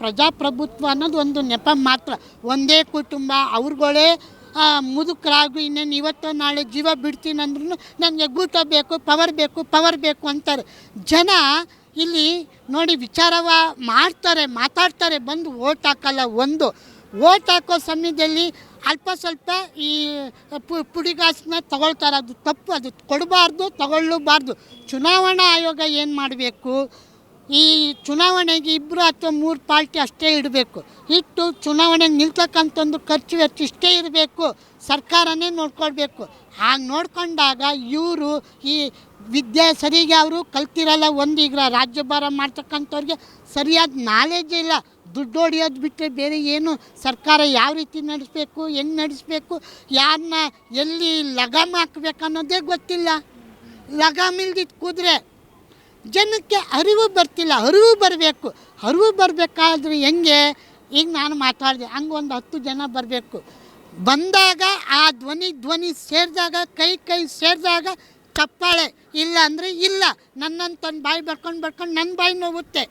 ಪ್ರಜಾಪ್ರಭುತ್ವ ಅನ್ನೋದು ಒಂದು ನೆಪ ಮಾತ್ರ. ಒಂದೇ ಕುಟುಂಬ ಅವ್ರುಗಳೇ ಮುದುಕರಾಗು ಇನ್ನೇನು ಇವತ್ತು ನಾಳೆ ಜೀವ ಬಿಡ್ತೀನಿ ಅಂದ್ರೂ ನನಗೆ ಗೂಟ ಬೇಕು, ಪವರ್ ಬೇಕು ಅಂತಾರೆ. ಜನ ಇಲ್ಲಿ ನೋಡಿ ವಿಚಾರವ ಮಾಡ್ತಾರೆ, ಮಾತಾಡ್ತಾರೆ, ಬಂದು ಓಟ್ ಹಾಕಲ್ಲ. ಒಂದು ಓಟ್ ಹಾಕೋ ಸಮಯದಲ್ಲಿ ಅಲ್ಪ ಸ್ವಲ್ಪ ಈ ಪುಡಿಗಾಸನ್ನ ತಗೊಳ್ತಾರೆ. ಅದು ತಪ್ಪು, ಅದು ಕೊಡಬಾರ್ದು, ತಗೊಳ್ಳಬಾರ್ದು. ಚುನಾವಣಾ ಆಯೋಗ ಏನು ಮಾಡಬೇಕು, ಈ ಚುನಾವಣೆಗೆ 2 ಅಥವಾ 3 ಪಾರ್ಟಿ ಅಷ್ಟೇ ಇಡಬೇಕು. ಇಟ್ಟು ಚುನಾವಣೆಗೆ ನಿಲ್ತಕ್ಕಂಥದ್ದು ಖರ್ಚು ವೆಚ್ಚ ಇಷ್ಟೇ ಇರಬೇಕು, ಸರ್ಕಾರನೇ ನೋಡ್ಕೊಳ್ಬೇಕು. ಹಾಗೆ ನೋಡ್ಕೊಂಡಾಗ ಇವರು ಈ ವಿದ್ಯೆ ಸರಿಗೆ ಅವರು ಕಲ್ತಿರಲ್ಲ. ಈಗ ರಾಜ್ಯಭಾರ ಮಾಡ್ತಕ್ಕಂಥವ್ರಿಗೆ ಸರಿಯಾದ ನಾಲೆಜ್ ಇಲ್ಲ. ದುಡ್ಡು ಹೊಡಿಯೋದು ಬಿಟ್ಟರೆ ಬೇರೆ ಏನು ಸರ್ಕಾರ ಯಾವ ರೀತಿ ನಡೆಸಬೇಕು, ಹೆಂಗೆ ನಡೆಸಬೇಕು, ಯಾರನ್ನ ಎಲ್ಲಿ ಲಗಾಮ್ ಹಾಕಬೇಕು ಅನ್ನೋದೇ ಗೊತ್ತಿಲ್ಲ. ಲಗಾಮ್ ಇಲ್ದಿದ್ದು ಕೂದ್ರೆ ಜನಕ್ಕೆ ಅರಿವು ಬರ್ತಿಲ್ಲ. ಅರಿವು ಬರಬೇಕು. ಅರಿವು ಬರಬೇಕಾದ್ರೆ ಹೆಂಗೆ, ಈಗ ನಾನು ಮಾತಾಡಿದೆ ಹಂಗೆ ಒಂದು 10 ಜನ ಬರಬೇಕು. ಬಂದಾಗ ಆ ಧ್ವನಿ ಸೇರಿದಾಗ, ಕೈ ಸೇರಿದಾಗ ಚಪ್ಪಾಳೆ, ಇಲ್ಲ ಅಂದರೆ ಇಲ್ಲ. ನನ್ನಂತ ಬಾಯಿ ಬರ್ಕೊಂಡು ನನ್ನ ಬಾಯಿ ನೋವುತ್ತೆ.